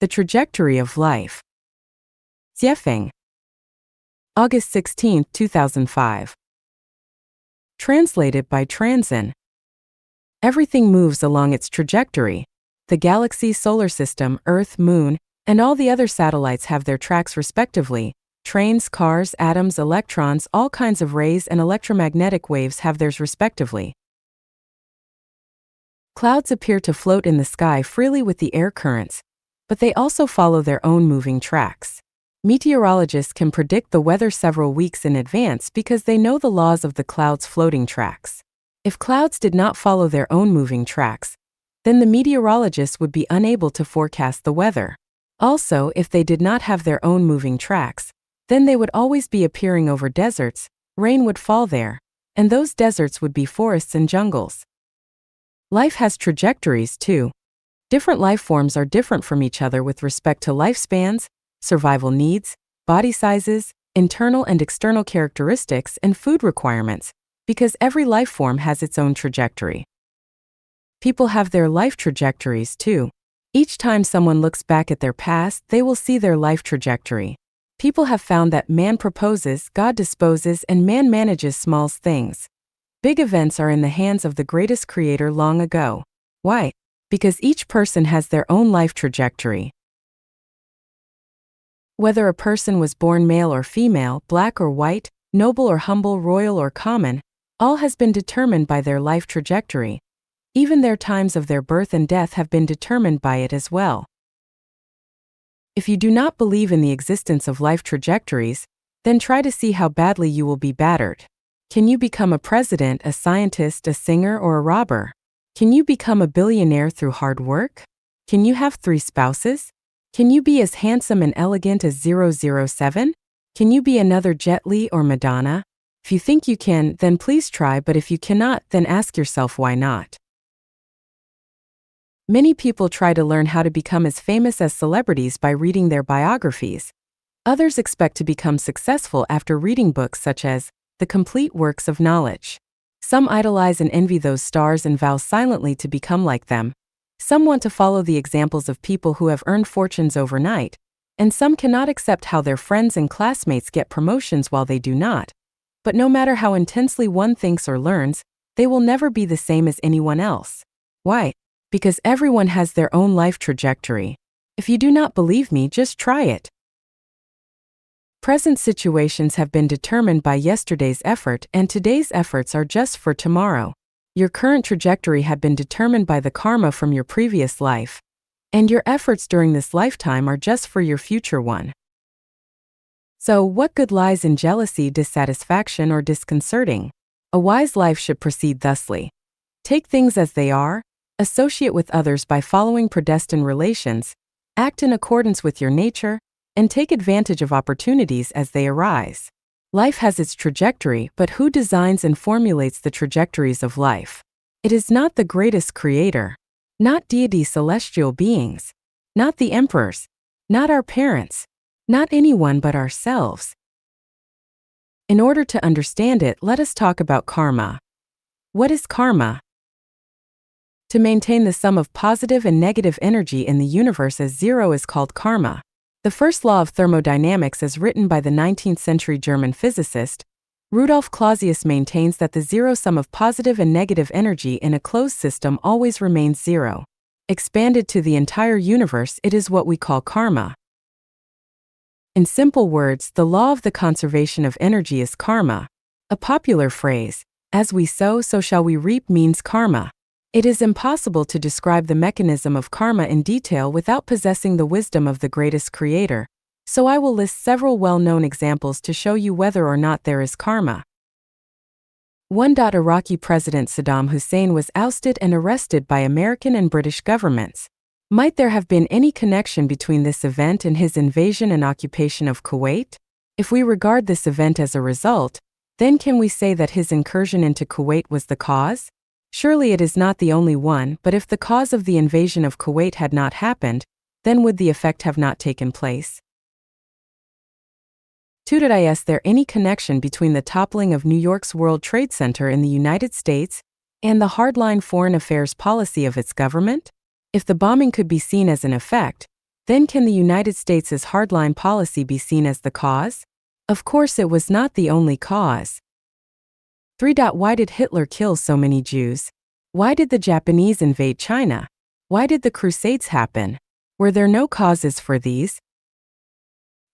The Trajectory of Life. Xiefeng. August 16, 2005. Translated by Transin. Everything moves along its trajectory. The galaxy, solar system, Earth, Moon, and all the other satellites have their tracks respectively. Trains, cars, atoms, electrons, all kinds of rays and electromagnetic waves have theirs respectively. Clouds appear to float in the sky freely with the air currents, but they also follow their own moving tracks. Meteorologists can predict the weather several weeks in advance because they know the laws of the clouds' floating tracks. If clouds did not follow their own moving tracks, then the meteorologists would be unable to forecast the weather. Also, if they did not have their own moving tracks, then they would always be appearing over deserts, rain would fall there, and those deserts would be forests and jungles. Life has trajectories too. Different life forms are different from each other with respect to lifespans, survival needs, body sizes, internal and external characteristics, and food requirements, because every life form has its own trajectory. People have their life trajectories too. Each time someone looks back at their past, they will see their life trajectory. People have found that man proposes, God disposes, and man manages small things. Big events are in the hands of the greatest creator long ago. Why? Because each person has their own life trajectory. Whether a person was born male or female, black or white, noble or humble, royal or common, all has been determined by their life trajectory. Even their times of their birth and death have been determined by it as well. If you do not believe in the existence of life trajectories, then try to see how badly you will be battered. Can you become a president, a scientist, a singer, or a robber? Can you become a billionaire through hard work? Can you have 3 spouses? Can you be as handsome and elegant as 007? Can you be another Jet Li or Madonna? If you think you can, then please try, but if you cannot, then ask yourself why not. Many people try to learn how to become as famous as celebrities by reading their biographies. Others expect to become successful after reading books such as The Complete Works of Knowledge. Some idolize and envy those stars and vow silently to become like them. Some want to follow the examples of people who have earned fortunes overnight, and some cannot accept how their friends and classmates get promotions while they do not. But no matter how intensely one thinks or learns, they will never be the same as anyone else. Why? Because everyone has their own life trajectory. If you do not believe me, just try it. Present situations have been determined by yesterday's effort, and today's efforts are just for tomorrow. Your current trajectory had been determined by the karma from your previous life, and your efforts during this lifetime are just for your future one. So, what good lies in jealousy, dissatisfaction, or disconcerting? A wise life should proceed thusly. Take things as they are, associate with others by following predestined relations, act in accordance with your nature, and take advantage of opportunities as they arise. Life has its trajectory, but who designs and formulates the trajectories of life? It is not the greatest creator, not deity, celestial beings, not the emperors, not our parents, not anyone but ourselves. In order to understand it, let us talk about karma. What is karma? To maintain the sum of positive and negative energy in the universe as zero is called karma. The first law of thermodynamics, as written by the 19th century German physicist, Rudolf Clausius, maintains that the zero sum of positive and negative energy in a closed system always remains zero. Expanded to the entire universe, it is what we call karma. In simple words, the law of the conservation of energy is karma. A popular phrase, as we sow, so shall we reap, means karma. It is impossible to describe the mechanism of karma in detail without possessing the wisdom of the greatest creator, so I will list several well-known examples to show you whether or not there is karma. 1. Iraqi President Saddam Hussein was ousted and arrested by American and British governments. Might there have been any connection between this event and his invasion and occupation of Kuwait? If we regard this event as a result, then can we say that his incursion into Kuwait was the cause? Surely it is not the only one, but if the cause of the invasion of Kuwait had not happened, then would the effect have not taken place? 2. Is there any connection between the toppling of New York's World Trade Center in the United States and the hardline foreign affairs policy of its government? If the bombing could be seen as an effect, Then can the United States' hardline policy be seen as the cause? Of course it was not the only cause. 3. Why did Hitler kill so many Jews? Why did the Japanese invade China? Why did the Crusades happen? Were there no causes for these?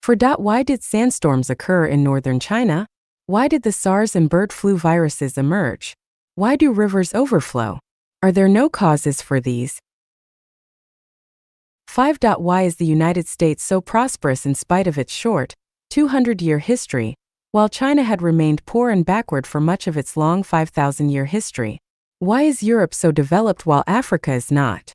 4. Why did sandstorms occur in northern China? Why did the SARS and bird flu viruses emerge? Why do rivers overflow? Are there no causes for these? 5. Why is the United States so prosperous in spite of its short, 200-year history, while China had remained poor and backward for much of its long 5,000-year history? Why is Europe so developed while Africa is not?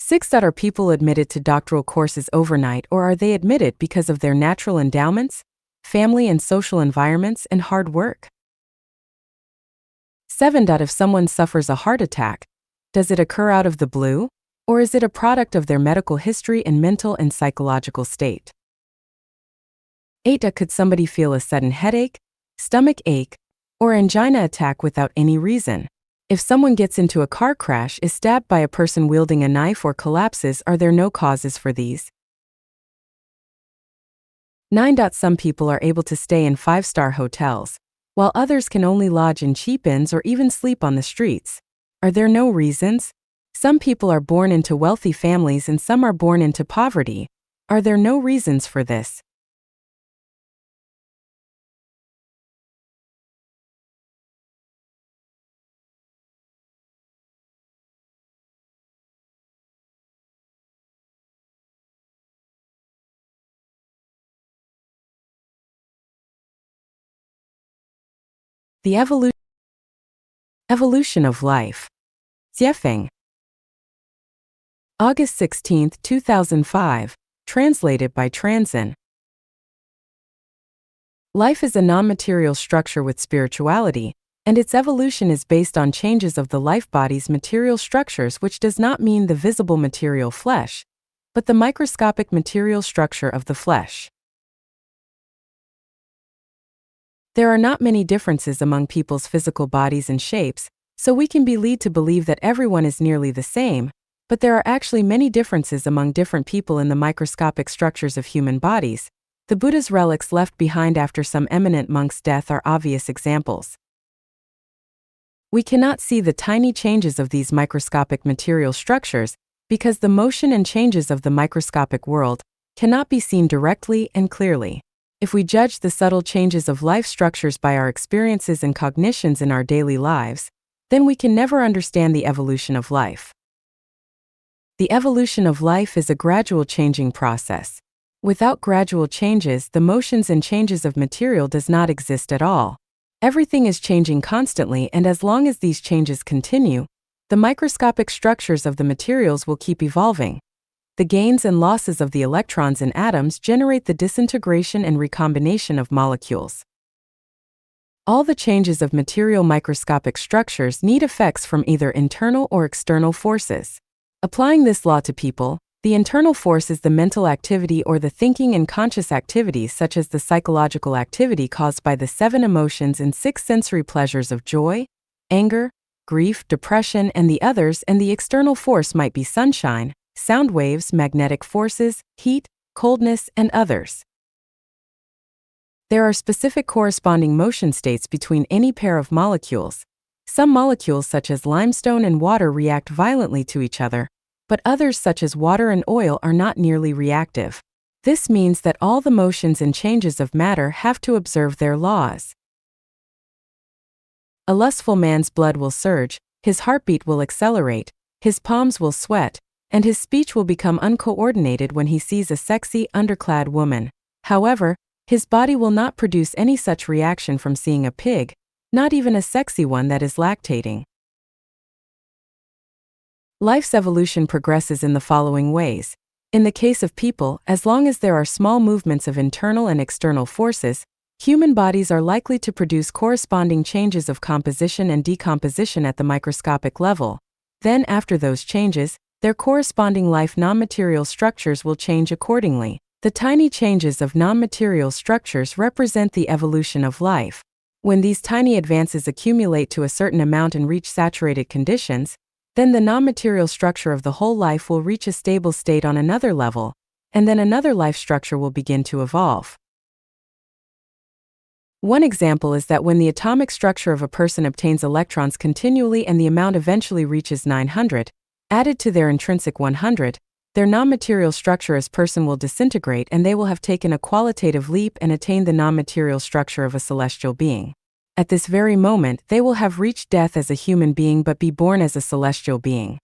6. Are people admitted to doctoral courses overnight, or are they admitted because of their natural endowments, family and social environments, and hard work? 7. If someone suffers a heart attack, does it occur out of the blue, or is it a product of their medical history and mental and psychological state? 8. Could somebody feel a sudden headache, stomach ache, or angina attack without any reason? If someone gets into a car crash, is stabbed by a person wielding a knife, or collapses, are there no causes for these? 9. Some people are able to stay in 5-star hotels, while others can only lodge in cheap inns or even sleep on the streets. Are there no reasons? Some people are born into wealthy families and some are born into poverty. Are there no reasons for this? The evolution of life. Jiefeng. August 16, 2005. Translated by Transin. Life is a non-material structure with spirituality, and its evolution is based on changes of the life body's material structures, which does not mean the visible material flesh, but the microscopic material structure of the flesh. There are not many differences among people's physical bodies and shapes, so we can be led to believe that everyone is nearly the same, but there are actually many differences among different people in the microscopic structures of human bodies. The Buddha's relics left behind after some eminent monk's death are obvious examples. We cannot see the tiny changes of these microscopic material structures because the motion and changes of the microscopic world cannot be seen directly and clearly. If we judge the subtle changes of life structures by our experiences and cognitions in our daily lives, then we can never understand the evolution of life. The evolution of life is a gradual changing process. Without gradual changes, the motions and changes of material does not exist at all. Everything is changing constantly, and as long as these changes continue, the microscopic structures of the materials will keep evolving. The gains and losses of the electrons in atoms generate the disintegration and recombination of molecules. All the changes of material microscopic structures need effects from either internal or external forces. Applying this law to people, the internal force is the mental activity or the thinking and conscious activities such as the psychological activity caused by the 7 emotions and 6 sensory pleasures of joy, anger, grief, depression, and the others, and the external force might be sunshine, sound waves, magnetic forces, heat, coldness, and others. There are specific corresponding motion states between any pair of molecules. Some molecules such as limestone and water react violently to each other, but others such as water and oil are not nearly reactive. This means that all the motions and changes of matter have to observe their laws. A lustful man's blood will surge, his heartbeat will accelerate, his palms will sweat, and his speech will become uncoordinated when he sees a sexy, underclad woman. However, his body will not produce any such reaction from seeing a pig, not even a sexy one that is lactating. Life's evolution progresses in the following ways. In the case of people, as long as there are small movements of internal and external forces, human bodies are likely to produce corresponding changes of composition and decomposition at the microscopic level. Then, after those changes, their corresponding life non-material structures will change accordingly. The tiny changes of non-material structures represent the evolution of life. When these tiny advances accumulate to a certain amount and reach saturated conditions, Then the non-material structure of the whole life will reach a stable state on another level, and then another life structure will begin to evolve. One example is that when the atomic structure of a person obtains electrons continually and the amount eventually reaches 900, added to their intrinsic 100, their non-material structure as person will disintegrate and they will have taken a qualitative leap and attained the non-material structure of a celestial being. At this very moment, they will have reached death as a human being but be born as a celestial being.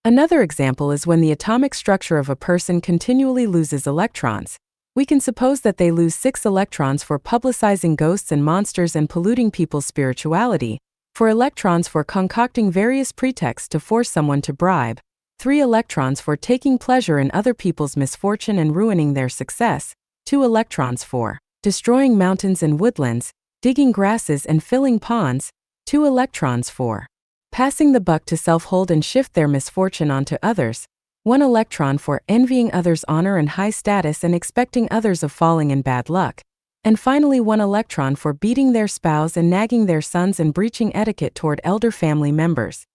Another example is when the atomic structure of a person continually loses electrons. We can suppose that they lose 6 electrons for publicizing ghosts and monsters and polluting people's spirituality, 4 electrons for concocting various pretexts to force someone to bribe, 3 electrons for taking pleasure in other people's misfortune and ruining their success, 2 electrons for destroying mountains and woodlands, digging grasses and filling ponds, 2 electrons for passing the buck to self-hold and shift their misfortune onto others, 1 electron for envying others' honor and high status and expecting others of falling in bad luck, and finally 1 electron for beating their spouse and nagging their sons and breaching etiquette toward elder family members.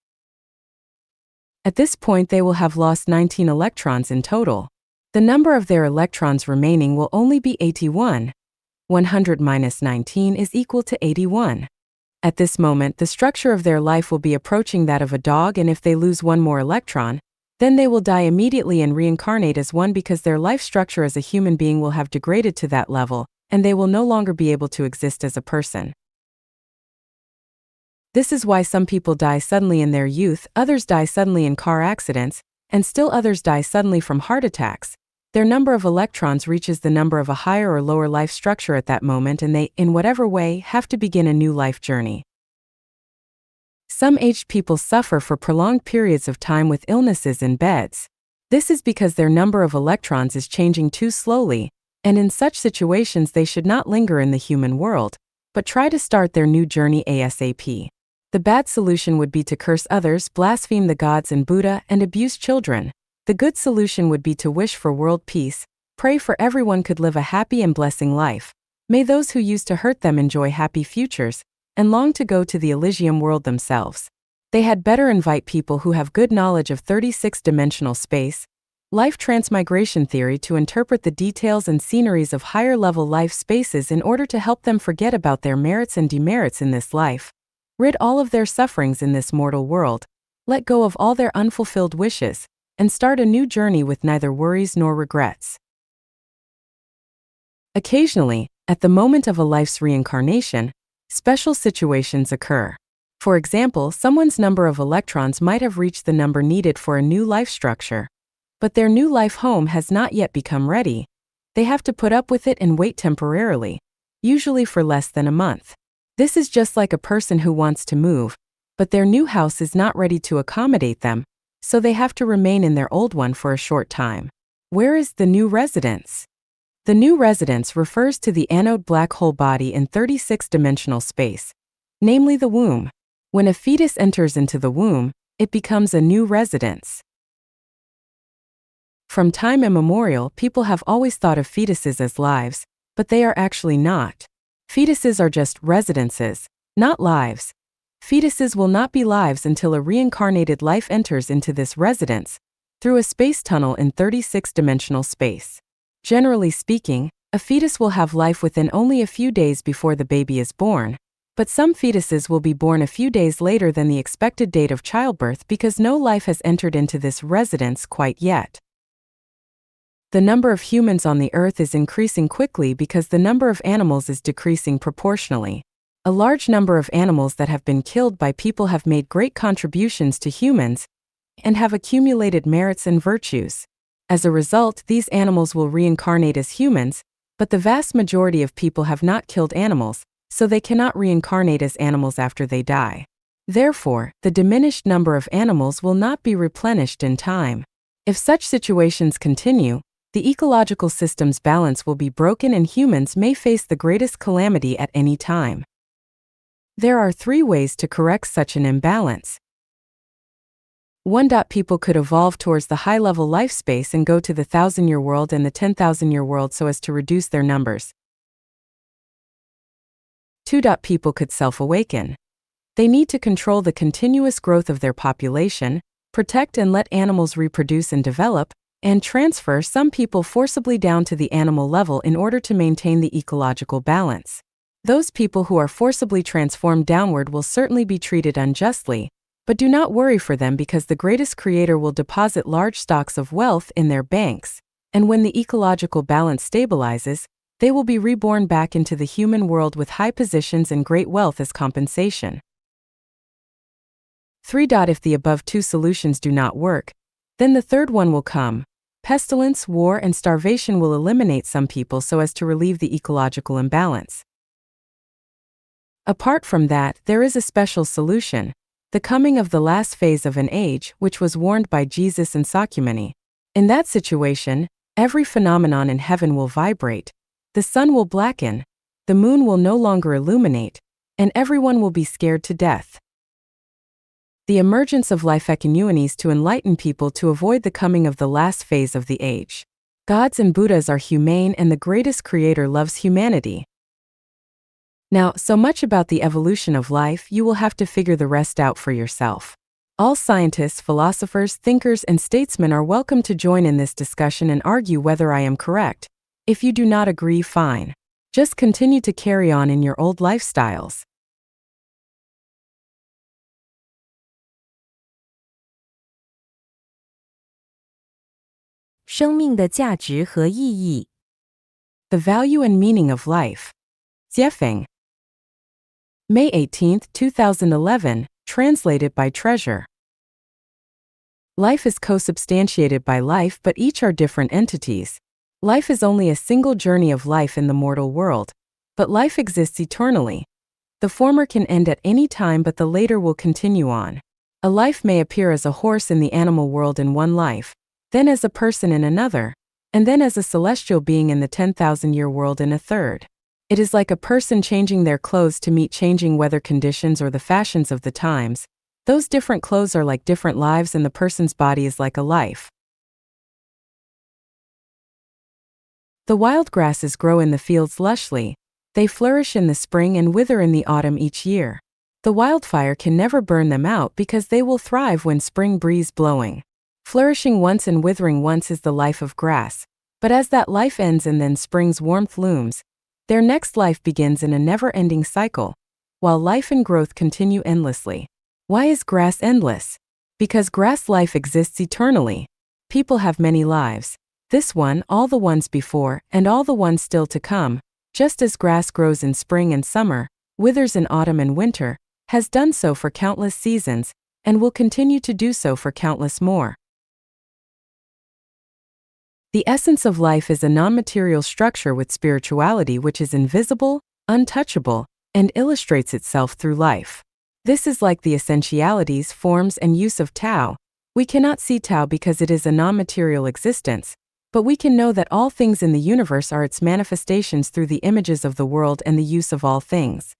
At this point they will have lost 19 electrons in total. The number of their electrons remaining will only be 81. 100 minus 19 is equal to 81. At this moment, the structure of their life will be approaching that of a dog, and if they lose 1 more electron, then they will die immediately and reincarnate as one because their life structure as a human being will have degraded to that level, and they will no longer be able to exist as a person. This is why some people die suddenly in their youth, others die suddenly in car accidents, and still others die suddenly from heart attacks. Their number of electrons reaches the number of a higher or lower life structure at that moment, and they, in whatever way, have to begin a new life journey. Some aged people suffer for prolonged periods of time with illnesses in beds. This is because their number of electrons is changing too slowly, and in such situations they should not linger in the human world, but try to start their new journey ASAP. The bad solution would be to curse others, blaspheme the gods and Buddha, and abuse children. The good solution would be to wish for world peace, pray for everyone could live a happy and blessing life. May those who used to hurt them enjoy happy futures, and long to go to the Elysium world themselves. They had better invite people who have good knowledge of 36-dimensional space, life transmigration theory to interpret the details and sceneries of higher-level life spaces in order to help them forget about their merits and demerits in this life, rid all of their sufferings in this mortal world, let go of all their unfulfilled wishes, and start a new journey with neither worries nor regrets. Occasionally, at the moment of a life's reincarnation, special situations occur. For example, someone's number of electrons might have reached the number needed for a new life structure, but their new life home has not yet become ready. They have to put up with it and wait temporarily, usually for less than a month. This is just like a person who wants to move, but their new house is not ready to accommodate them, so they have to remain in their old one for a short time. Where is the new residence? The new residence refers to the anode black hole body in 36-dimensional space, namely the womb. When a fetus enters into the womb, it becomes a new residence. From time immemorial, people have always thought of fetuses as lives, but they are actually not. Fetuses are just residences, not lives. Fetuses will not be lives until a reincarnated life enters into this residence, through a space tunnel in 36-dimensional space. Generally speaking, a fetus will have life within only a few days before the baby is born, but some fetuses will be born a few days later than the expected date of childbirth because no life has entered into this residence quite yet. The number of humans on the earth is increasing quickly because the number of animals is decreasing proportionally. A large number of animals that have been killed by people have made great contributions to humans and have accumulated merits and virtues. As a result, these animals will reincarnate as humans, but the vast majority of people have not killed animals, so they cannot reincarnate as animals after they die. Therefore, the diminished number of animals will not be replenished in time. If such situations continue, the ecological system's balance will be broken and humans may face the greatest calamity at any time. There are 3 ways to correct such an imbalance. 1. People could evolve towards the high-level life space and go to the 1,000-year world and the 10,000-year world so as to reduce their numbers. 2. People could self-awaken. They need to control the continuous growth of their population, protect and let animals reproduce and develop, and transfer some people forcibly down to the animal level in order to maintain the ecological balance. Those people who are forcibly transformed downward will certainly be treated unjustly, but do not worry for them because the greatest creator will deposit large stocks of wealth in their banks, and when the ecological balance stabilizes, they will be reborn back into the human world with high positions and great wealth as compensation. 3. If the above two solutions do not work, then the third one will come. Pestilence, war, and starvation will eliminate some people so as to relieve the ecological imbalance. Apart from that, there is a special solution, the coming of the last phase of an age, which was warned by Jesus and Sakyamuni. In that situation, every phenomenon in heaven will vibrate, the sun will blacken, the moon will no longer illuminate, and everyone will be scared to death. The emergence of Lifekenuanis to enlighten people to avoid the coming of the last phase of the age. Gods and Buddhas are humane and the greatest creator loves humanity. Now, so much about the evolution of life, you will have to figure the rest out for yourself. All scientists, philosophers, thinkers, and statesmen are welcome to join in this discussion and argue whether I am correct. If you do not agree, fine. Just continue to carry on in your old lifestyles. 生命的价值和意义 The value and meaning of life. Jiefeng. May 18, 2011, translated by Treasure. Life is co-substantiated by life, but each are different entities. Life is only a single journey of life in the mortal world, but life exists eternally. The former can end at any time, but the later will continue on. A life may appear as a horse in the animal world in one life, then as a person in another, and then as a celestial being in the 10,000-year world in a third. It is like a person changing their clothes to meet changing weather conditions or the fashions of the times. Those different clothes are like different lives, and the person's body is like a life. The wild grasses grow in the fields lushly. They flourish in the spring and wither in the autumn each year. The wildfire can never burn them out because they will thrive when spring breeze blowing. Flourishing once and withering once is the life of grass, but as that life ends and then spring's warmth looms, their next life begins in a never-ending cycle, while life and growth continue endlessly. Why is grass endless? Because grass life exists eternally. People have many lives. This one, all the ones before, and all the ones still to come, just as grass grows in spring and summer, withers in autumn and winter, has done so for countless seasons, and will continue to do so for countless more. The essence of life is a non-material structure with spirituality which is invisible, untouchable, and illustrates itself through life. This is like the essentialities, forms, and use of Tao. We cannot see Tao because it is a non-material existence, but we can know that all things in the universe are its manifestations through the images of the world and the use of all things.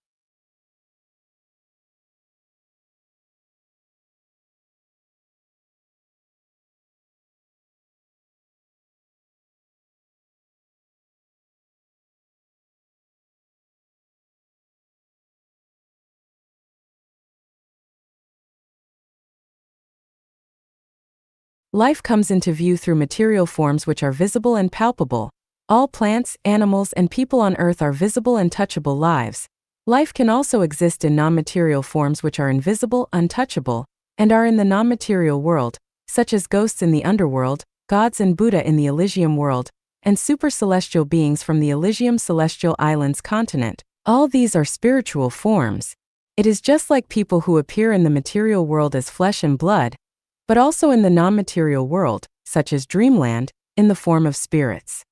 Life comes into view through material forms which are visible and palpable. All plants, animals, and people on earth are visible and touchable lives. Life can also exist in non-material forms which are invisible, untouchable, and are in the non-material world, such as ghosts in the underworld, gods and Buddha in the Elysium world, and super-celestial beings from the Elysium Celestial Islands continent. All these are spiritual forms. It is just like people who appear in the material world as flesh and blood, but also in the non-material world, such as dreamland, in the form of spirits.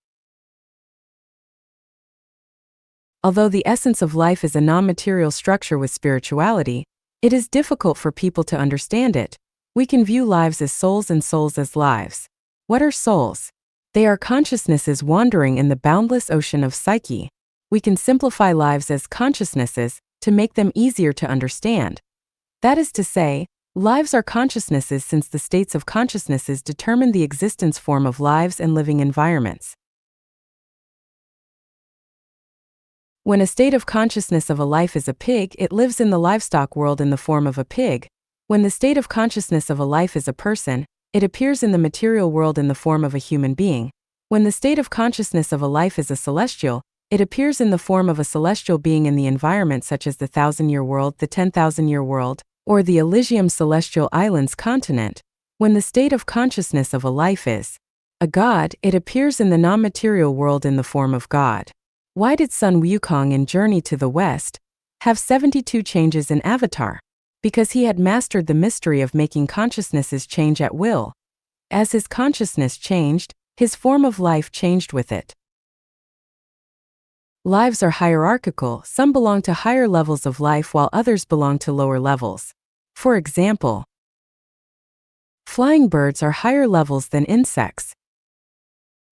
Although the essence of life is a non-material structure with spirituality, it is difficult for people to understand it. We can view lives as souls and souls as lives. What are souls? They are consciousnesses wandering in the boundless ocean of psyche. We can simplify lives as consciousnesses to make them easier to understand. That is to say, lives are consciousnesses since the states of consciousnesses determine the existence form of lives and living environments. When a state of consciousness of a life is a pig, it lives in the livestock world in the form of a pig. When the state of consciousness of a life is a person, it appears in the material world in the form of a human being. When the state of consciousness of a life is a celestial, it appears in the form of a celestial being in the environment such as the 1,000-year world, the 10,000-year world, or the Elysium Celestial Islands continent. When the state of consciousness of a life is a god, it appears in the non-material world in the form of God. Why did Sun Wukong in Journey to the West have 72 changes in avatar? Because he had mastered the mystery of making consciousnesses change at will. As his consciousness changed, his form of life changed with it. Lives are hierarchical. Some belong to higher levels of life while others belong to lower levels. For example, flying birds are higher levels than insects.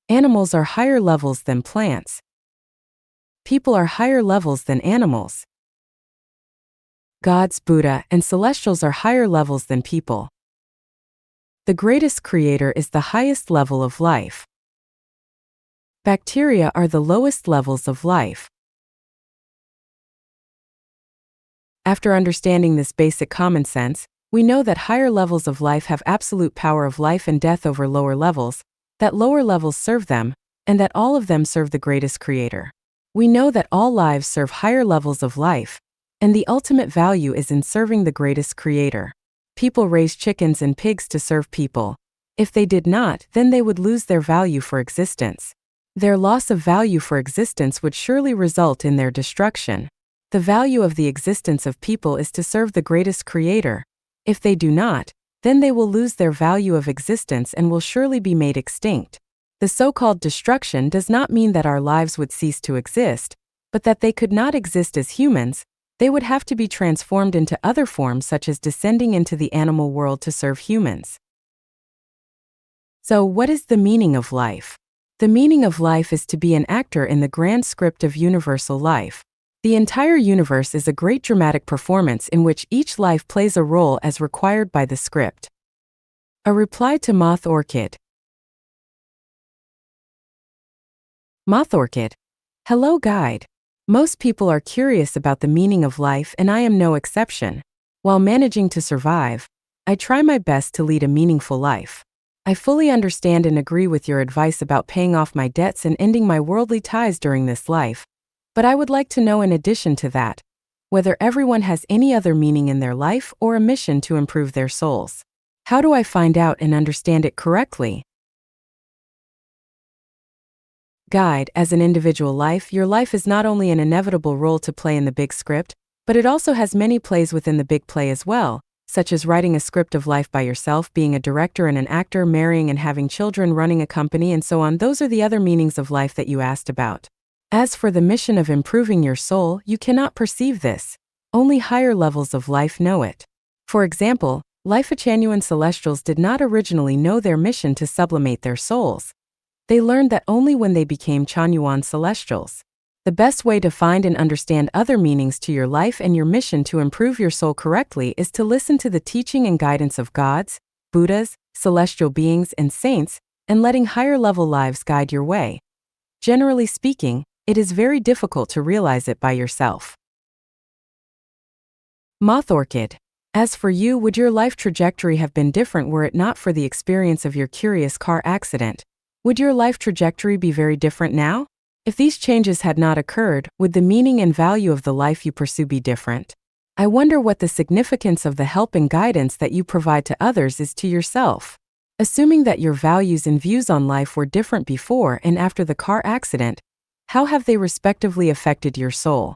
Animals are higher levels than plants. People are higher levels than animals. Gods, Buddha, and celestials are higher levels than people. The greatest creator is the highest level of life. Bacteria are the lowest levels of life. After understanding this basic common sense, we know that higher levels of life have absolute power of life and death over lower levels, that lower levels serve them, and that all of them serve the greatest creator. We know that all lives serve higher levels of life, and the ultimate value is in serving the greatest creator. People raise chickens and pigs to serve people. If they did not, then they would lose their value for existence. Their loss of value for existence would surely result in their destruction. The value of the existence of people is to serve the greatest creator. If they do not, then they will lose their value of existence and will surely be made extinct. The so-called destruction does not mean that our lives would cease to exist, but that they could not exist as humans. They would have to be transformed into other forms such as descending into the animal world to serve humans. So, what is the meaning of life? The meaning of life is to be an actor in the grand script of universal life. The entire universe is a great dramatic performance in which each life plays a role as required by the script. A reply to Moth Orchid. Moth Orchid. Hello, guide. Most people are curious about the meaning of life, and I am no exception. While managing to survive, I try my best to lead a meaningful life. I fully understand and agree with your advice about paying off my debts and ending my worldly ties during this life, but I would like to know, in addition to that, whether everyone has any other meaning in their life or a mission to improve their souls. How do I find out and understand it correctly? Guide, as an individual life, your life is not only an inevitable role to play in the big script, but it also has many plays within the big play as well, such as writing a script of life by yourself, being a director and an actor, marrying and having children, running a company, and so on. Those are the other meanings of life that you asked about. As for the mission of improving your soul, you cannot perceive this. Only higher levels of life know it. For example, Life-Genuine Celestials did not originally know their mission to sublimate their souls. They learned that only when they became Chanyuan Celestials. The best way to find and understand other meanings to your life and your mission to improve your soul correctly is to listen to the teaching and guidance of gods, Buddhas, celestial beings, and saints, and letting higher-level lives guide your way. Generally speaking, it is very difficult to realize it by yourself. Moth Orchid. As for you, would your life trajectory have been different were it not for the experience of your curious car accident? Would your life trajectory be very different now? If these changes had not occurred, would the meaning and value of the life you pursue be different? I wonder what the significance of the help and guidance that you provide to others is to yourself. Assuming that your values and views on life were different before and after the car accident, how have they respectively affected your soul?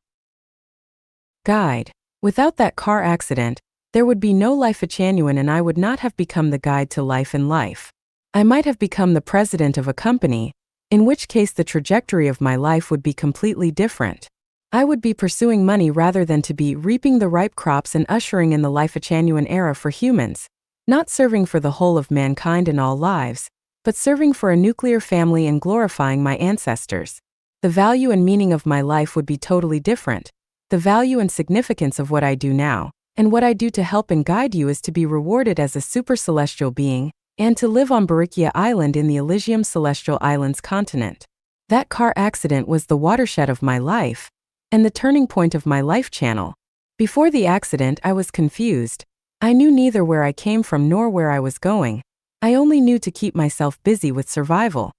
Guide. Without that car accident, there would be no Life-Genuine, and I would not have become the guide to life and life. I might have become the president of a company, in which case the trajectory of my life would be completely different. I would be pursuing money rather than to be reaping the ripe crops and ushering in the Life-Genuine era for humans, not serving for the whole of mankind and all lives, but serving for a nuclear family and glorifying my ancestors. The value and meaning of my life would be totally different. The value and significance of what I do now, and what I do to help and guide you, is to be rewarded as a super celestial being, and to live on Barikia Island in the Elysium Celestial Islands continent. That car accident was the watershed of my life, and the turning point of my life channel. Before the accident, I was confused. I knew neither where I came from nor where I was going. I only knew to keep myself busy with survival.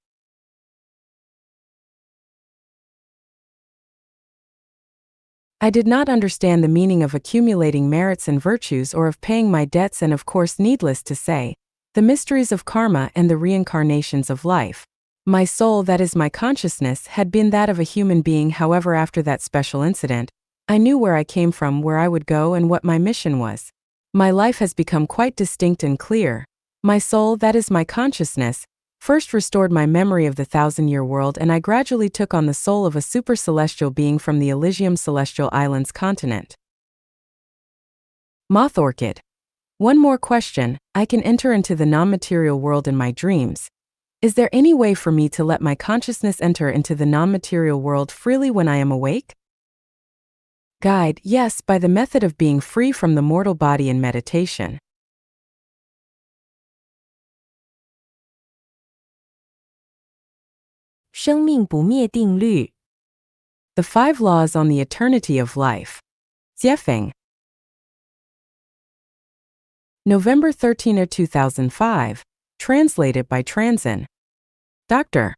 I did not understand the meaning of accumulating merits and virtues or of paying my debts, and of course, needless to say, the mysteries of karma and the reincarnations of life. My soul, that is my consciousness, had been that of a human being. However, after that special incident, I knew where I came from, where I would go, and what my mission was. My life has become quite distinct and clear. My soul, that is my consciousness, first restored my memory of the 1,000-year world, and I gradually took on the soul of a super-celestial being from the Elysium Celestial Islands continent. Moth Orchid. One more question. I can enter into the non-material world in my dreams. Is there any way for me to let my consciousness enter into the non-material world freely when I am awake? Guide: yes, by the method of being free from the mortal body in meditation. 生命不灭定律 The 5 Laws on the Eternity of Life. Jiefeng. November 13, 2005. Translated by Transin. Dr.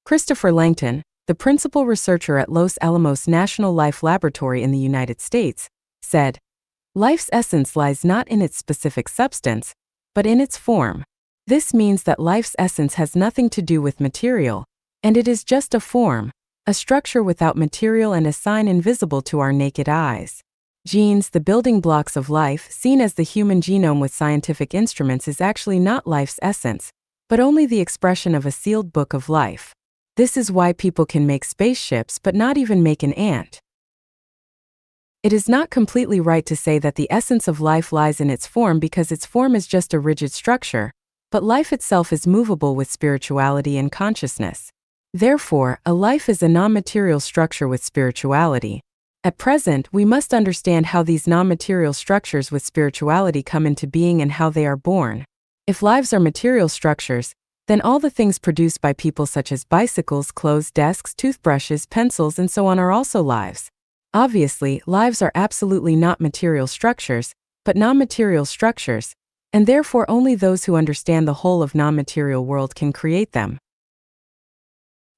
Christopher Langton, the principal researcher at Los Alamos National Life Laboratory in the United States, said, "Life's essence lies not in its specific substance, but in its form. This means that life's essence has nothing to do with material, and it is just a form, a structure without material and a sign invisible to our naked eyes. Genes, the building blocks of life, seen as the human genome with scientific instruments, is actually not life's essence, but only the expression of a sealed book of life. This is why people can make spaceships but not even make an ant. It is not completely right to say that the essence of life lies in its form, because its form is just a rigid structure, but life itself is movable with spirituality and consciousness. Therefore, a life is a non-material structure with spirituality. At present, we must understand how these non-material structures with spirituality come into being and how they are born. If lives are material structures, then all the things produced by people such as bicycles, clothes, desks, toothbrushes, pencils, and so on are also lives. Obviously, lives are absolutely not material structures, but non-material structures, and therefore only those who understand the whole of non-material world can create them.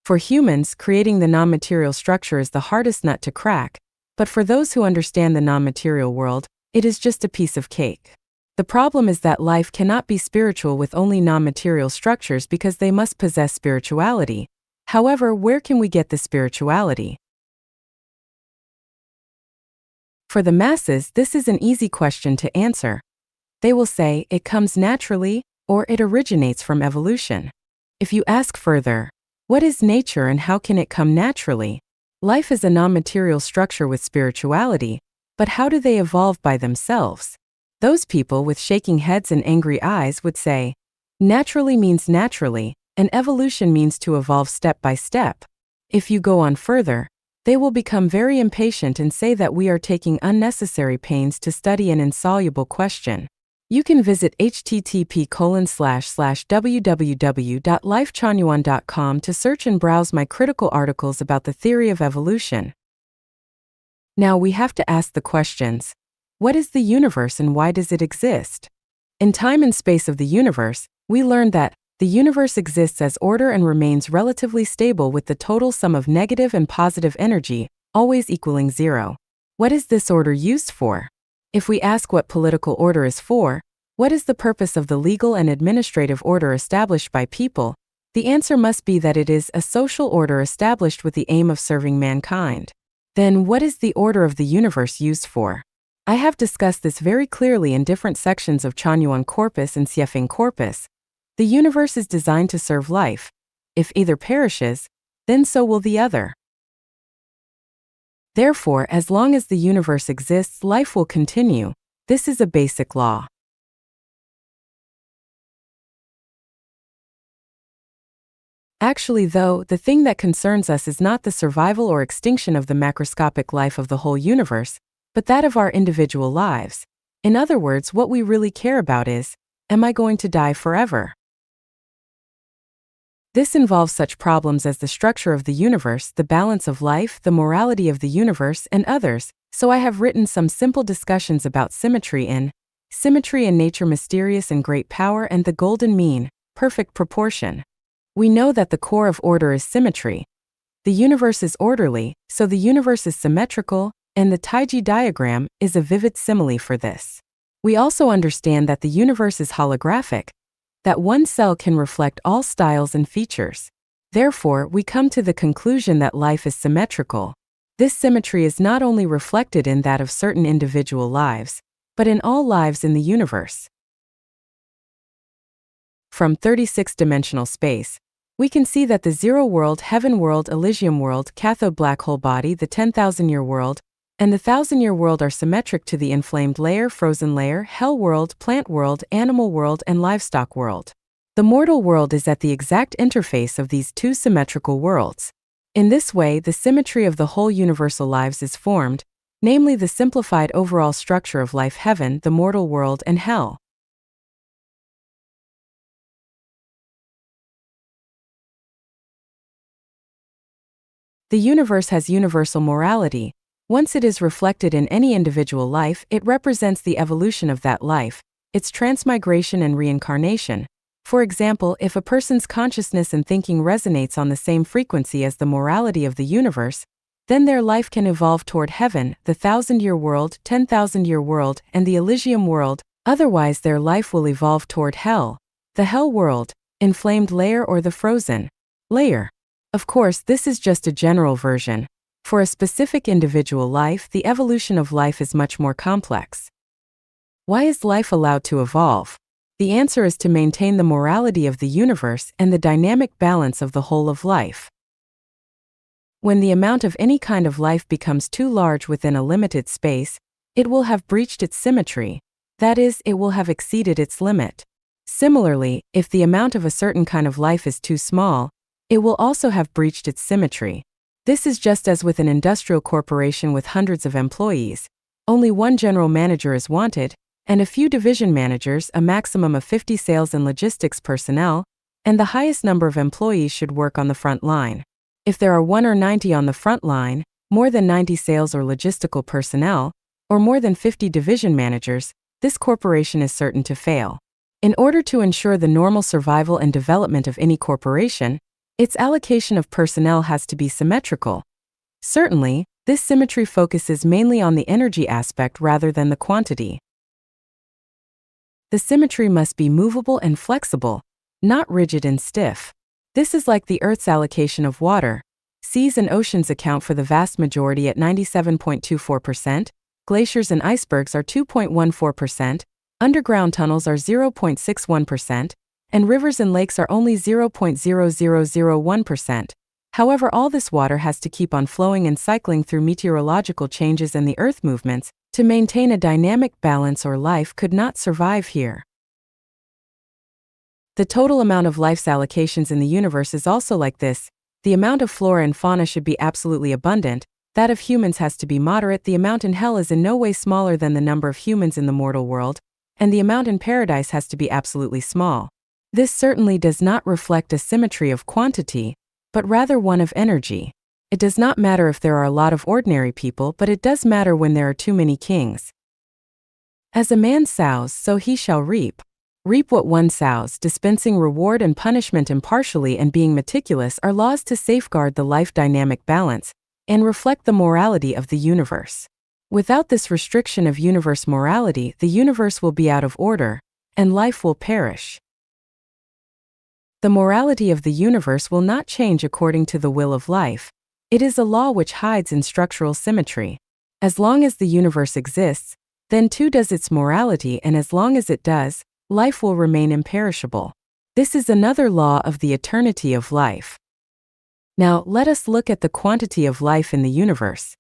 For humans, creating the non-material structure is the hardest nut to crack, but for those who understand the non-material world, it is just a piece of cake. The problem is that life cannot be spiritual with only non-material structures, because they must possess spirituality. However, where can we get the spirituality? For the masses, this is an easy question to answer. They will say, it comes naturally, or it originates from evolution. If you ask further, what is nature and how can it come naturally? Life is a non-material structure with spirituality, but how do they evolve by themselves? Those people with shaking heads and angry eyes would say, naturally means naturally, and evolution means to evolve step by step. If you go on further, they will become very impatient and say that we are taking unnecessary pains to study an insoluble question. You can visit http://www.lifechanyuan.com to search and browse my critical articles about the theory of evolution. Now we have to ask the questions. What is the universe and why does it exist? In time and space of the universe, we learned that the universe exists as order and remains relatively stable with the total sum of negative and positive energy, always equaling 0. What is this order used for? If we ask what political order is for, what is the purpose of the legal and administrative order established by people, the answer must be that it is a social order established with the aim of serving mankind. Then what is the order of the universe used for? I have discussed this very clearly in different sections of Chanyuan Corpus and Jiefeng Corpus. The universe is designed to serve life. If either perishes, then so will the other. Therefore, as long as the universe exists, life will continue. This is a basic law. Actually, though, the thing that concerns us is not the survival or extinction of the macroscopic life of the whole universe, but that of our individual lives. In other words, what we really care about is, am I going to die forever? This involves such problems as the structure of the universe, the balance of life, the morality of the universe, and others, so I have written some simple discussions about symmetry in Symmetry in Nature, Mysterious and Great Power, and the Golden Mean, Perfect Proportion. We know that the core of order is symmetry. The universe is orderly, so the universe is symmetrical, and the Taiji diagram is a vivid simile for this. We also understand that the universe is holographic, that one cell can reflect all styles and features. Therefore, we come to the conclusion that life is symmetrical. This symmetry is not only reflected in that of certain individual lives, but in all lives in the universe. From 36-dimensional space, we can see that the zero world, heaven world, Elysium world, cathode black hole body, the 10,000-year world, and the 1,000-year world are symmetric to the inflamed layer, frozen layer, hell world, plant world, animal world, and livestock world. The mortal world is at the exact interface of these two symmetrical worlds. In this way, the symmetry of the whole universal lives is formed, namely the simplified overall structure of life, heaven, the mortal world, and hell. The universe has universal morality. Once it is reflected in any individual life, it represents the evolution of that life, its transmigration and reincarnation. For example, if a person's consciousness and thinking resonates on the same frequency as the morality of the universe, then their life can evolve toward heaven, the 1,000-year world, 10,000-year world, and the Elysium world. Otherwise, their life will evolve toward hell, the hell world, inflamed layer, or the frozen layer. Of course, this is just a general version. For a specific individual life, the evolution of life is much more complex. Why is life allowed to evolve? The answer is to maintain the morality of the universe and the dynamic balance of the whole of life. When the amount of any kind of life becomes too large within a limited space, it will have breached its symmetry. That is, it will have exceeded its limit. Similarly, if the amount of a certain kind of life is too small, it will also have breached its symmetry. This is just as with an industrial corporation with hundreds of employees. Only one general manager is wanted, and a few division managers, a maximum of 50 sales and logistics personnel, and the highest number of employees should work on the front line. If there are 1 or 90 on the front line, more than 90 sales or logistical personnel, or more than 50 division managers, this corporation is certain to fail. In order to ensure the normal survival and development of any corporation, its allocation of personnel has to be symmetrical. Certainly, this symmetry focuses mainly on the energy aspect rather than the quantity. The symmetry must be movable and flexible, not rigid and stiff. This is like the Earth's allocation of water. Seas and oceans account for the vast majority at 97.24%, glaciers and icebergs are 2.14%, underground tunnels are 0.61%, and rivers and lakes are only 0.0001%. However, all this water has to keep on flowing and cycling through meteorological changes and the Earth movements to maintain a dynamic balance, or life could not survive here. The total amount of life's allocations in the universe is also like this. The amount of flora and fauna should be absolutely abundant, that of humans has to be moderate, the amount in hell is in no way smaller than the number of humans in the mortal world, and the amount in paradise has to be absolutely small. This certainly does not reflect a symmetry of quantity, but rather one of energy. It does not matter if there are a lot of ordinary people, but it does matter when there are too many kings. As a man sows, so he shall reap. Reap what one sows. Dispensing reward and punishment impartially and being meticulous are laws to safeguard the life dynamic balance and reflect the morality of the universe. Without this restriction of universe morality, the universe will be out of order, and life will perish. The morality of the universe will not change according to the will of life. It is a law which hides in structural symmetry. As long as the universe exists, then too does its morality, and as long as it does, life will remain imperishable. This is another law of the eternity of life. Now, let us look at the quantity of life in the universe.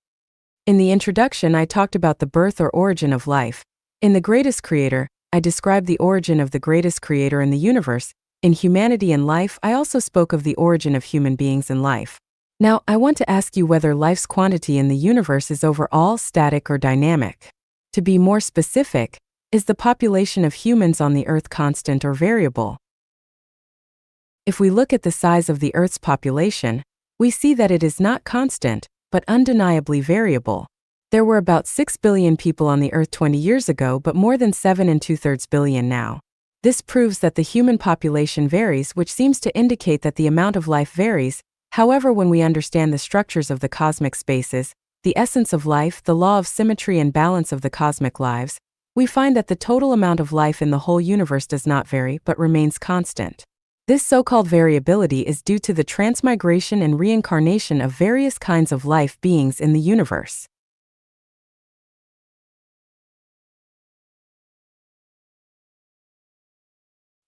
In the introduction, I talked about the birth or origin of life. In The Greatest Creator, I described the origin of the greatest creator in the universe. In Humanity and Life, I also spoke of the origin of human beings and life. Now, I want to ask you whether life's quantity in the universe is overall static or dynamic. To be more specific, is the population of humans on the Earth constant or variable? If we look at the size of the Earth's population, we see that it is not constant, but undeniably variable. There were about 6 billion people on the Earth 20 years ago, but more than 7 and 2/3 billion now. This proves that the human population varies, which seems to indicate that the amount of life varies. However, when we understand the structures of the cosmic spaces, the essence of life, the law of symmetry and balance of the cosmic lives, we find that the total amount of life in the whole universe does not vary, but remains constant. This so-called variability is due to the transmigration and reincarnation of various kinds of life beings in the universe.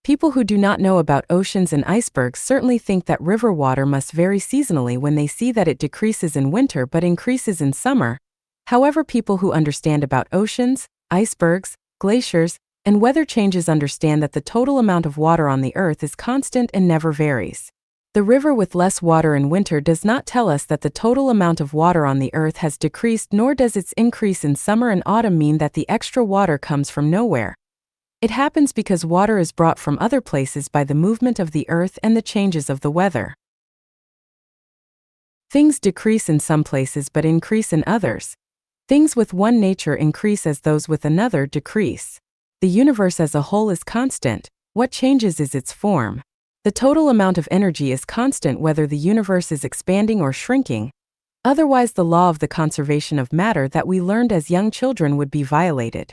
People who do not know about oceans and icebergs certainly think that river water must vary seasonally when they see that it decreases in winter but increases in summer. However, people who understand about oceans, icebergs, glaciers, and weather changes understand that the total amount of water on the Earth is constant and never varies. The river with less water in winter does not tell us that the total amount of water on the Earth has decreased, nor does its increase in summer and autumn mean that the extra water comes from nowhere. It happens because water is brought from other places by the movement of the Earth and the changes of the weather. Things decrease in some places but increase in others. Things with one nature increase as those with another decrease. The universe as a whole is constant. What changes is its form. The total amount of energy is constant whether the universe is expanding or shrinking. Otherwise, the law of the conservation of matter that we learned as young children would be violated.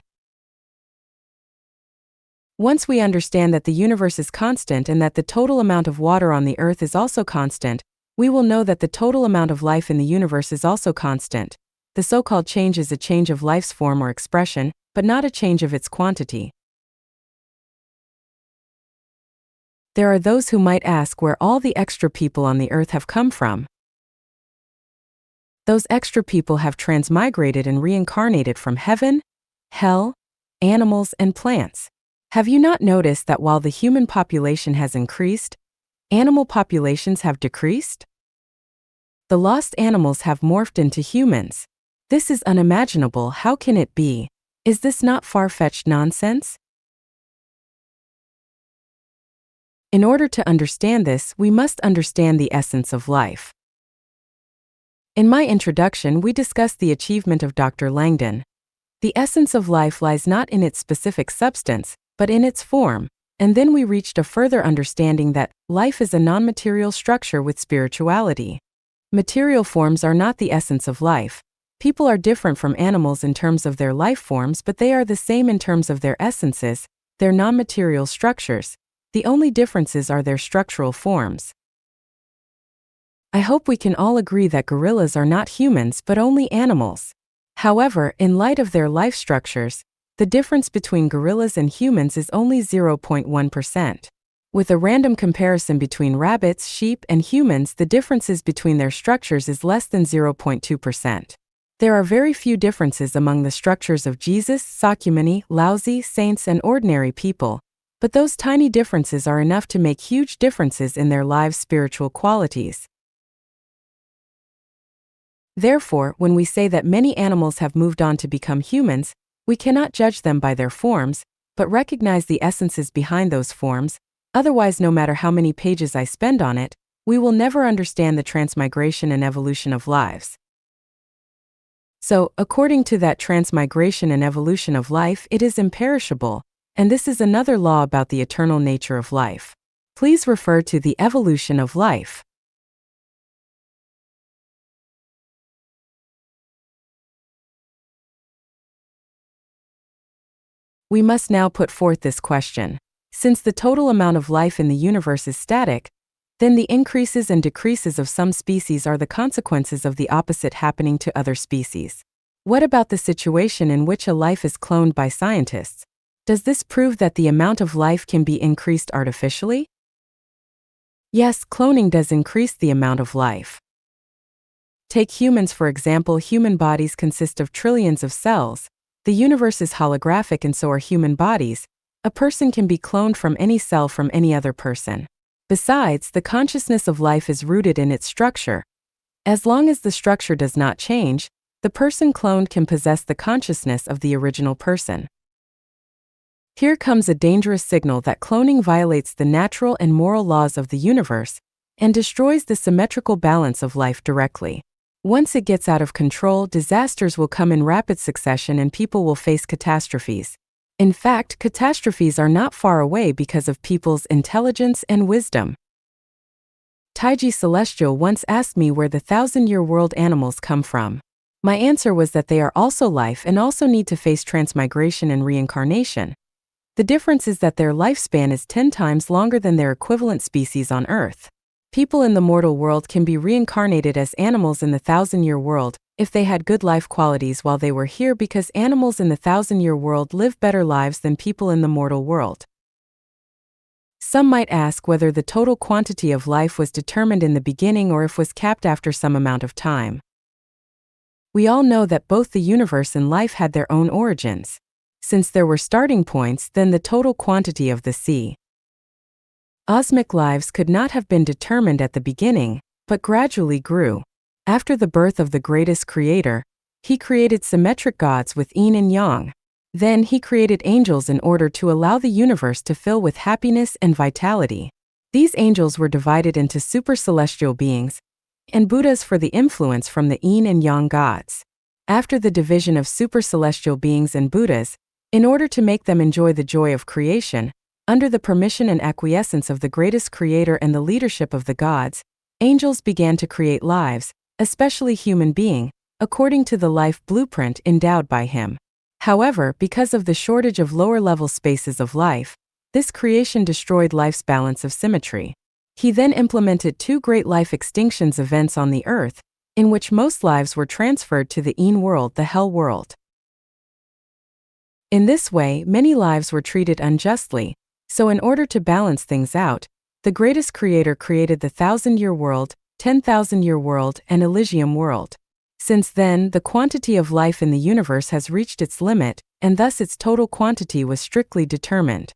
Once we understand that the universe is constant and that the total amount of water on the Earth is also constant, we will know that the total amount of life in the universe is also constant. The so-called change is a change of life's form or expression, but not a change of its quantity. There are those who might ask where all the extra people on the Earth have come from. Those extra people have transmigrated and reincarnated from heaven, hell, animals, and plants. Have you not noticed that while the human population has increased, animal populations have decreased? The lost animals have morphed into humans. This is unimaginable. How can it be? Is this not far-fetched nonsense? In order to understand this, we must understand the essence of life. In my introduction, we discussed the achievement of Dr. Langdon. The essence of life lies not in its specific substance, but in its form, and then we reached a further understanding that life is a non-material structure with spirituality. Material forms are not the essence of life. People are different from animals in terms of their life forms, but they are the same in terms of their essences, their non-material structures. The only differences are their structural forms. I hope we can all agree that gorillas are not humans but only animals. However, in light of their life structures, the difference between gorillas and humans is only 0.1%. With a random comparison between rabbits, sheep, and humans, the differences between their structures is less than 0.2%. There are very few differences among the structures of Jesus, Sakyamuni, Laozi, saints, and ordinary people, but those tiny differences are enough to make huge differences in their lives' spiritual qualities. Therefore, when we say that many animals have moved on to become humans, we cannot judge them by their forms, but recognize the essences behind those forms. Otherwise, no matter how many pages I spend on it, we will never understand the transmigration and evolution of lives. So, according to that transmigration and evolution of life, it is imperishable, and this is another law about the eternal nature of life. Please refer to the evolution of life. We must now put forth this question. Since the total amount of life in the universe is static, then the increases and decreases of some species are the consequences of the opposite happening to other species. What about the situation in which a life is cloned by scientists? Does this prove that the amount of life can be increased artificially? Yes, cloning does increase the amount of life. Take humans for example. Human bodies consist of trillions of cells. The universe is holographic and so are human bodies. A person can be cloned from any cell from any other person. Besides, the consciousness of life is rooted in its structure. As long as the structure does not change, the person cloned can possess the consciousness of the original person. Here comes a dangerous signal that cloning violates the natural and moral laws of the universe and destroys the symmetrical balance of life directly. Once it gets out of control, disasters will come in rapid succession and people will face catastrophes. In fact, catastrophes are not far away because of people's intelligence and wisdom. Taiji Celestial once asked me where the 1,000-year world animals come from. My answer was that they are also life and also need to face transmigration and reincarnation. The difference is that their lifespan is 10 times longer than their equivalent species on Earth. People in the mortal world can be reincarnated as animals in the 1,000-year world if they had good life qualities while they were here, because animals in the 1,000-year world live better lives than people in the mortal world. Some might ask whether the total quantity of life was determined in the beginning or if was capped after some amount of time. We all know that both the universe and life had their own origins. Since there were starting points, then the total quantity of the cosmic lives could not have been determined at the beginning, but gradually grew. After the birth of the greatest creator, he created symmetric gods with yin and yang. Then he created angels in order to allow the universe to fill with happiness and vitality. These angels were divided into super celestial beings and Buddhas for the influence from the yin and yang gods. After the division of super celestial beings and Buddhas, in order to make them enjoy the joy of creation, under the permission and acquiescence of the greatest creator and the leadership of the gods, angels began to create lives, especially human being, according to the life blueprint endowed by him. However, because of the shortage of lower-level spaces of life, this creation destroyed life's balance of symmetry. He then implemented 2 great life extinctions events on the earth, in which most lives were transferred to the yin world, the hell world. In this way, many lives were treated unjustly, so in order to balance things out, the greatest creator created the 1,000-year world, 10,000-year world, and Elysium world. Since then, the quantity of life in the universe has reached its limit, and thus its total quantity was strictly determined.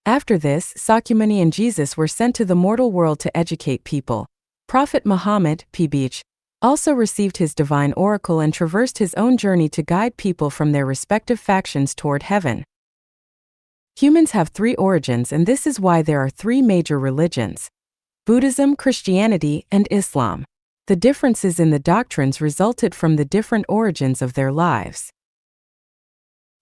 After this, Sakyamuni and Jesus were sent to the mortal world to educate people. Prophet Muhammad, p.b.h., also received his divine oracle and traversed his own journey to guide people from their respective factions toward heaven. Humans have 3 origins, and this is why there are 3 major religions: Buddhism, Christianity, and Islam. The differences in the doctrines resulted from the different origins of their lives.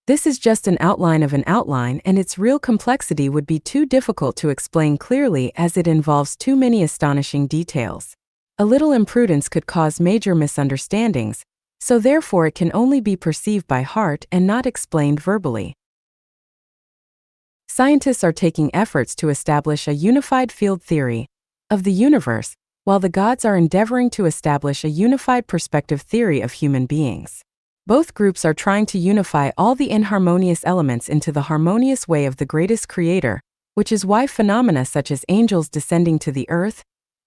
This is just an outline of an outline, and its real complexity would be too difficult to explain clearly as it involves too many astonishing details. A little imprudence could cause major misunderstandings, so therefore it can only be perceived by heart and not explained verbally. Scientists are taking efforts to establish a unified field theory of the universe, while the gods are endeavoring to establish a unified perspective theory of human beings. Both groups are trying to unify all the inharmonious elements into the harmonious way of the greatest creator, which is why phenomena such as angels descending to the earth,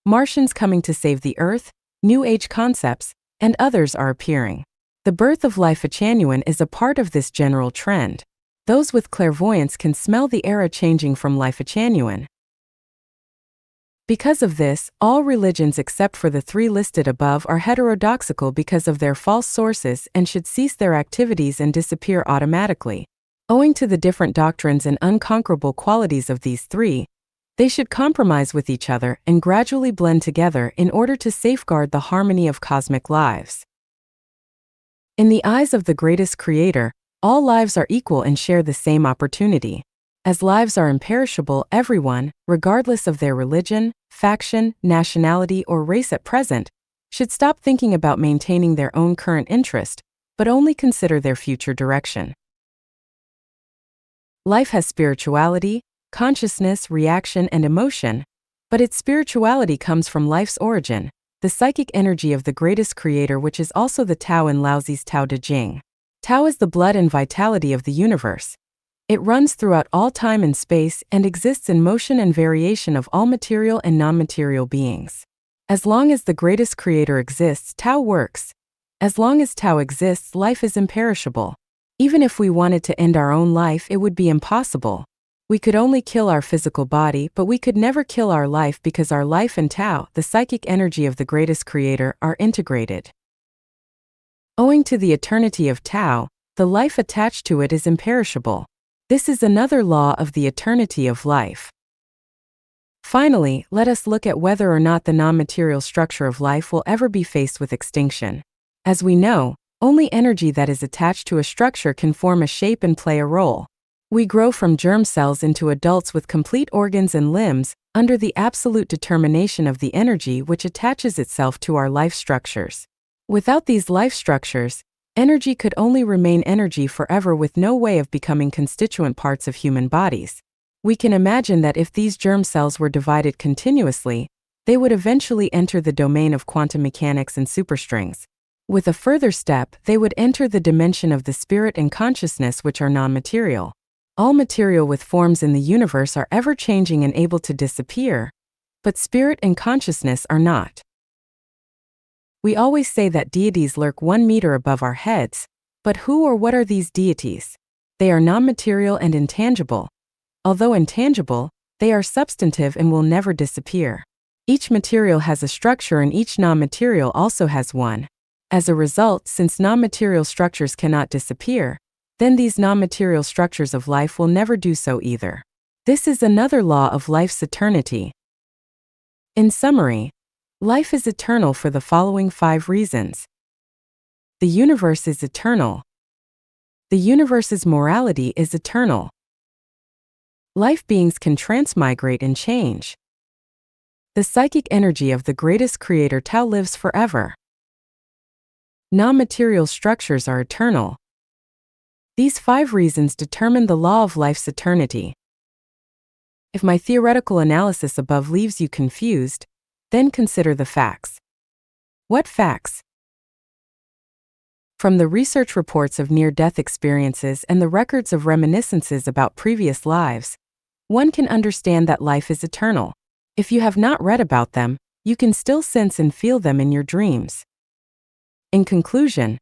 Martians coming to save the earth, New Age concepts, and others are appearing. The birth of Life Genuine is a part of this general trend. Those with clairvoyance can smell the era changing from Life Genuine. Because of this, all religions except for the 3 listed above are heterodoxical because of their false sources and should cease their activities and disappear automatically. Owing to the different doctrines and unconquerable qualities of these 3, they should compromise with each other and gradually blend together in order to safeguard the harmony of cosmic lives. In the eyes of the greatest creator, all lives are equal and share the same opportunity. As lives are imperishable, everyone, regardless of their religion, faction, nationality, or race at present, should stop thinking about maintaining their own current interest, but only consider their future direction. Life has spirituality, consciousness, reaction, and emotion, but its spirituality comes from life's origin, the psychic energy of the greatest creator, which is also the Tao in Laozi's Tao Te Ching. Tao is the blood and vitality of the universe. It runs throughout all time and space and exists in motion and variation of all material and non-material beings. As long as the greatest creator exists, Tao works. As long as Tao exists, life is imperishable. Even if we wanted to end our own life, it would be impossible. We could only kill our physical body, but we could never kill our life because our life and Tao, the psychic energy of the greatest creator, are integrated. Owing to the eternity of Tao, The life attached to it is imperishable. This is another law of the eternity of life. Finally, let us look at whether or not the non-material structure of life will ever be faced with extinction. As we know, only energy that is attached to a structure can form a shape and play a role. We grow from germ cells into adults with complete organs and limbs, under the absolute determination of the energy which attaches itself to our life structures. Without these life structures, energy could only remain energy forever with no way of becoming constituent parts of human bodies. We can imagine that if these germ cells were divided continuously, they would eventually enter the domain of quantum mechanics and superstrings. With a further step, they would enter the dimension of the spirit and consciousness, which are non-material. All material with forms in the universe are ever-changing and able to disappear, but spirit and consciousness are not. We always say that deities lurk 1 meter above our heads, but who or what are these deities? They are non-material and intangible. Although intangible, they are substantive and will never disappear. Each material has a structure and each non-material also has one. As a result, since non-material structures cannot disappear, then these non-material structures of life will never do so either. This is another law of life's eternity. In summary, life is eternal for the following 5 reasons. The universe is eternal. The universe's morality is eternal. Life beings can transmigrate and change. The psychic energy of the greatest creator Tao lives forever. Non-material structures are eternal. These 5 reasons determine the law of life's eternity. If my theoretical analysis above leaves you confused, then consider the facts. What facts? From the research reports of near-death experiences and the records of reminiscences about previous lives, one can understand that life is eternal. If you have not read about them, you can still sense and feel them in your dreams. In conclusion,